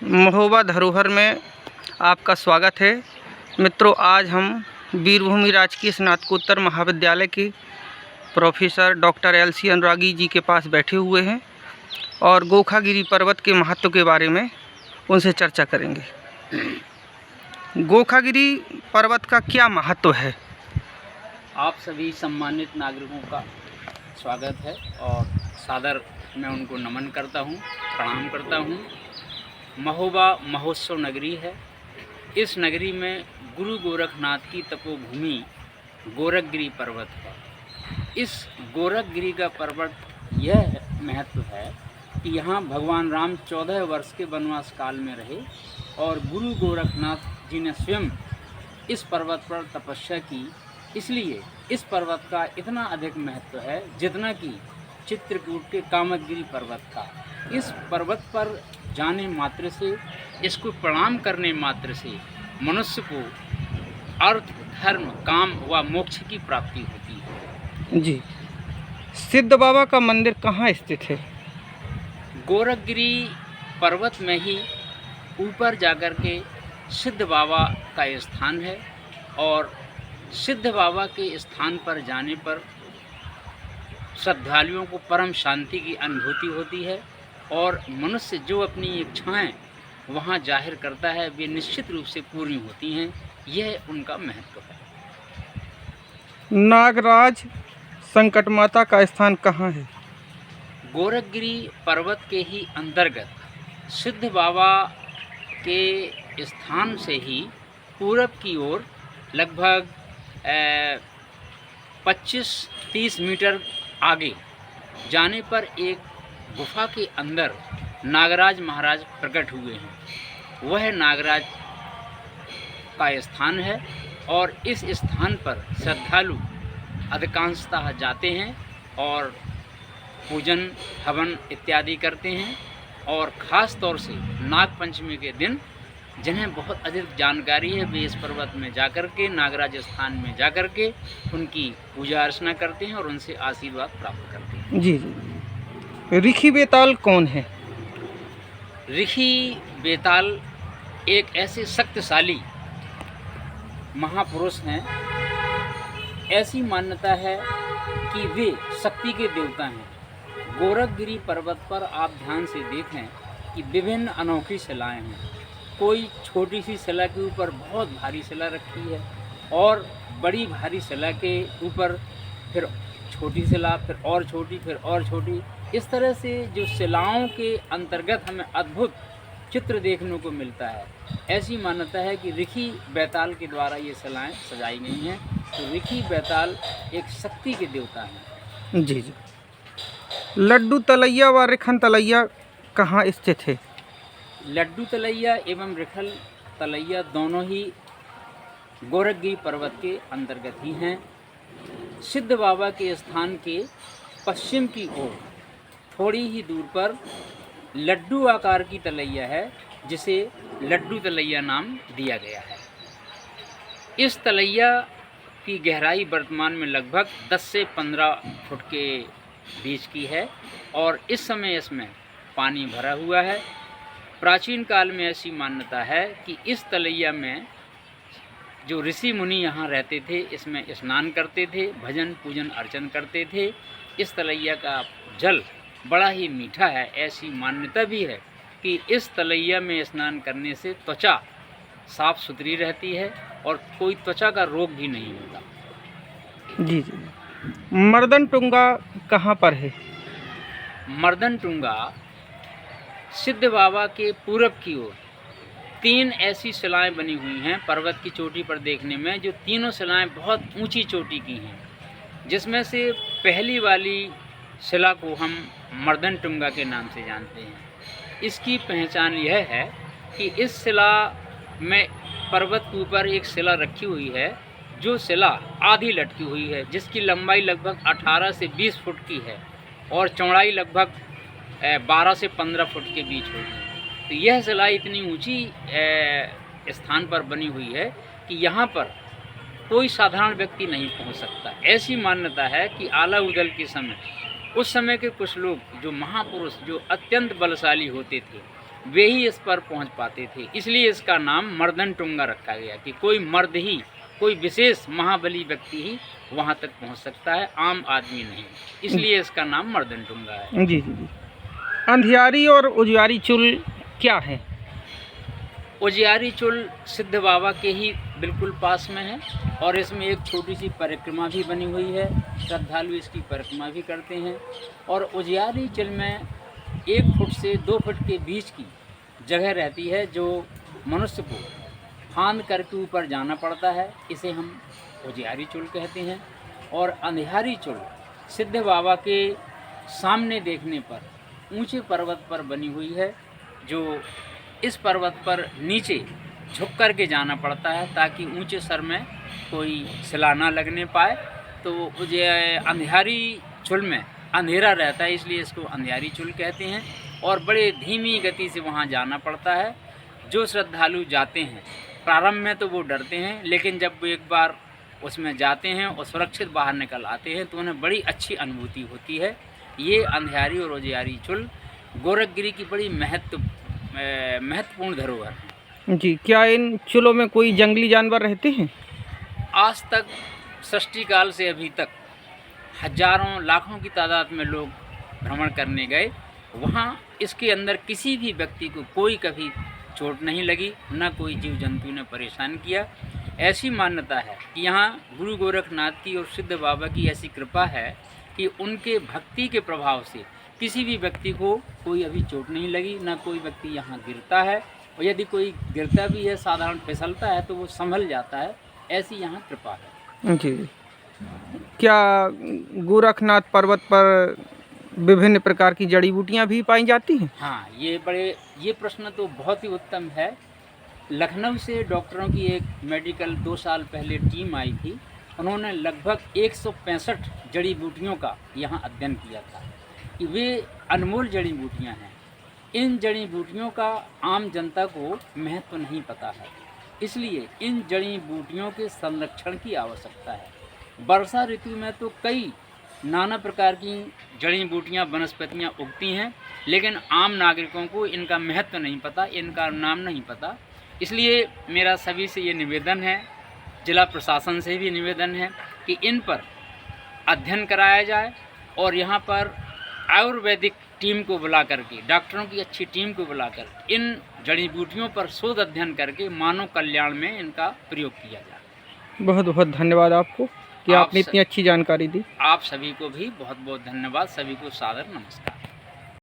महोबा धरोहर में आपका स्वागत है। मित्रों, आज हम वीरभूमि राजकीय स्नातकोत्तर महाविद्यालय के प्रोफेसर डॉक्टर LC अनुरागी जी के पास बैठे हुए हैं और गोखागिरी पर्वत के महत्व के बारे में उनसे चर्चा करेंगे। गोखागिरी पर्वत का क्या महत्व है? आप सभी सम्मानित नागरिकों का स्वागत है और सादर मैं उनको नमन करता हूँ, प्रणाम करता हूँ। महोबा महोत्सव नगरी है। इस नगरी में गुरु गोरखनाथ की तपोभूमि गोरखगिरी पर्वत है। इस गोरखगिरी का पर्वत यह महत्व है कि यहाँ भगवान राम 14 वर्ष के वनवास काल में रहे और गुरु गोरखनाथ जी ने स्वयं इस पर्वत पर तपस्या की। इसलिए इस पर्वत का इतना अधिक महत्व है जितना कि चित्रकूट के कामदगिरी पर्वत का। इस पर्वत पर जाने मात्र से, इसको प्रणाम करने मात्र से मनुष्य को अर्थ, धर्म, काम व मोक्ष की प्राप्ति होती है। जी, सिद्ध बाबा का मंदिर कहाँ स्थित है? गोरखगिरी पर्वत में ही ऊपर जाकर के सिद्ध बाबा का स्थान है और सिद्ध बाबा के स्थान पर जाने पर श्रद्धालुओं को परम शांति की अनुभूति होती है और मनुष्य जो अपनी इच्छाएं वहां जाहिर करता है वे निश्चित रूप से पूरी होती हैं। यह उनका महत्व है। नागराज संकट माता का स्थान कहाँ है? गोरखगिरी पर्वत के ही अंतर्गत सिद्ध बाबा के स्थान से ही पूरब की ओर लगभग 25-30 मीटर आगे जाने पर एक गुफा के अंदर नागराज महाराज प्रकट हुए हैं। वह नागराज का स्थान है और इस स्थान पर श्रद्धालु अधिकांशतः जाते हैं और पूजन हवन इत्यादि करते हैं और ख़ास तौर से नाग पंचमी के दिन जिन्हें बहुत अधिक जानकारी है वे इस पर्वत में जाकर के नागराज स्थान में जाकर के उनकी पूजा अर्चना करते हैं और उनसे आशीर्वाद प्राप्त करते हैं। जी जी। ऋषि बेताल कौन है? ऋषि बेताल एक ऐसे शक्तिशाली महापुरुष हैं। ऐसी मान्यता है कि वे शक्ति के देवता हैं। गोरखगिरी पर्वत पर आप ध्यान से देखें कि विभिन्न अनोखी शिलाएं हैं। कोई छोटी सी शिला के ऊपर बहुत भारी शिला रखी है और बड़ी भारी शिला के ऊपर फिर छोटी शिला, फिर और छोटी, फिर और छोटी। इस तरह से जो शिलाओं के अंतर्गत हमें अद्भुत चित्र देखने को मिलता है। ऐसी मान्यता है कि ऋषि बेताल के द्वारा ये शिलाएं सजाई गई हैं। तो ऋषि बेताल एक शक्ति के देवता हैं। जी जी। लड्डू तलैया व रिखन तलैया कहाँ स्थित है? लड्डू तलैया एवं रिखल तलैया दोनों ही गोरखगिरी पर्वत के अंतर्गत ही हैं। सिद्ध बाबा के स्थान के पश्चिम की ओर थोड़ी ही दूर पर लड्डू आकार की तलैया है जिसे लड्डू तलैया नाम दिया गया है। इस तलैया की गहराई वर्तमान में लगभग 10 से 15 फुट के बीच की है और इस समय इसमें पानी भरा हुआ है। प्राचीन काल में ऐसी मान्यता है कि इस तलैया में जो ऋषि मुनि यहाँ रहते थे इसमें स्नान करते थे, भजन पूजन अर्चन करते थे। इस तलैया का जल बड़ा ही मीठा है। ऐसी मान्यता भी है कि इस तलैया में स्नान करने से त्वचा साफ सुथरी रहती है और कोई त्वचा का रोग भी नहीं होता। जी जी। मर्दन टुंगा कहाँ पर है? मर्दन टुंगा सिद्ध बाबा के पूरब की ओर 3 ऐसी शिलाएं बनी हुई हैं पर्वत की चोटी पर देखने में, जो तीनों शिलाएं बहुत ऊंची चोटी की हैं। जिसमें से पहली वाली शिला को हम मर्दन टुंगा के नाम से जानते हैं। इसकी पहचान यह है कि इस शिला में पर्वत के ऊपर एक शिला रखी हुई है जो शिला आधी लटकी हुई है, जिसकी लंबाई लगभग 18 से 20 फुट की है और चौड़ाई लगभग 12 से 15 फुट के बीच होगी। तो यह शिला इतनी ऊंची स्थान पर बनी हुई है कि यहाँ पर कोई साधारण व्यक्ति नहीं पहुँच सकता। ऐसी मान्यता है कि आला उदल के समय उस समय के कुछ लोग जो महापुरुष जो अत्यंत बलशाली होते थे वे ही इस पर पहुंच पाते थे। इसलिए इसका नाम मर्दनटुंगा रखा गया कि कोई मर्द ही, कोई विशेष महाबली व्यक्ति ही वहां तक पहुंच सकता है, आम आदमी नहीं। इसलिए इसका नाम मर्दनटुंगा है। जी जी जी। अंधियारी और उजियारी चुल क्या है? उजियारी चुल सिद्ध बाबा के ही बिल्कुल पास में है और इसमें एक छोटी सी परिक्रमा भी बनी हुई है। श्रद्धालु इसकी परिक्रमा भी करते हैं। और उजियारी चुल में 1 फुट से 2 फुट के बीच की जगह रहती है जो मनुष्य को फांद करके ऊपर जाना पड़ता है। इसे हम उजियारी चुल कहते हैं। और अंधियारी चुल सिद्ध बाबा के सामने देखने पर ऊंचे पर्वत पर बनी हुई है, जो इस पर्वत पर नीचे झुक कर के जाना पड़ता है ताकि ऊंचे सर में कोई सिला ना लगने पाए। तो मुझे अंधियारी चुल में अंधेरा रहता है, इसलिए इसको अंधियारी चुल कहते हैं। और बड़े धीमी गति से वहाँ जाना पड़ता है। जो श्रद्धालु जाते हैं प्रारंभ में तो वो डरते हैं, लेकिन जब वो एक बार उसमें जाते हैं और सुरक्षित बाहर निकल आते हैं तो उन्हें बड़ी अच्छी अनुभूति होती है। ये अंधियारी और उजियारी चुल गोरखगिरी की बड़ी महत्वपूर्ण धरोहर है। जी, क्या इन चुलों में कोई जंगली जानवर रहते हैं? आज तक सृष्टि काल से अभी तक हजारों लाखों की तादाद में लोग भ्रमण करने गए, वहाँ इसके अंदर किसी भी व्यक्ति को कोई कभी चोट नहीं लगी, न कोई जीव जंतु ने परेशान किया। ऐसी मान्यता है कि यहाँ गुरु गोरखनाथ की और सिद्ध बाबा की ऐसी कृपा है कि उनके भक्ति के प्रभाव से किसी भी व्यक्ति को कोई अभी चोट नहीं लगी, ना कोई व्यक्ति यहाँ गिरता है। और यदि कोई गिरता भी है, साधारण फिसलता है, तो वो संभल जाता है। ऐसी यहाँ कृपा है। जी। क्या गोरखनाथ पर्वत पर विभिन्न प्रकार की जड़ी बूटियाँ भी पाई जाती हैं? हाँ, ये प्रश्न तो बहुत ही उत्तम है। लखनऊ से डॉक्टरों की एक मेडिकल 2 साल पहले टीम आई थी। उन्होंने लगभग 165 जड़ी बूटियों का यहाँ अध्ययन किया था कि वे अनमोल जड़ी बूटियाँ हैं। इन जड़ी बूटियों का आम जनता को महत्व नहीं पता है, इसलिए इन जड़ी बूटियों के संरक्षण की आवश्यकता है। वर्षा ऋतु में तो कई नाना प्रकार की जड़ी बूटियाँ वनस्पतियाँ उगती हैं, लेकिन आम नागरिकों को इनका महत्व नहीं पता, इनका नाम नहीं पता। इसलिए मेरा सभी से ये निवेदन है, जिला प्रशासन से भी निवेदन है कि इन पर अध्ययन कराया जाए और यहाँ पर आयुर्वेदिक टीम को बुला करके, डॉक्टरों की अच्छी टीम को बुलाकर इन जड़ी बूटियों पर शोध अध्ययन करके मानव कल्याण में इनका प्रयोग किया जाए। बहुत बहुत धन्यवाद आपको कि आपने इतनी अच्छी जानकारी दी। आप सभी को भी बहुत बहुत धन्यवाद। सभी को सादर नमस्कार।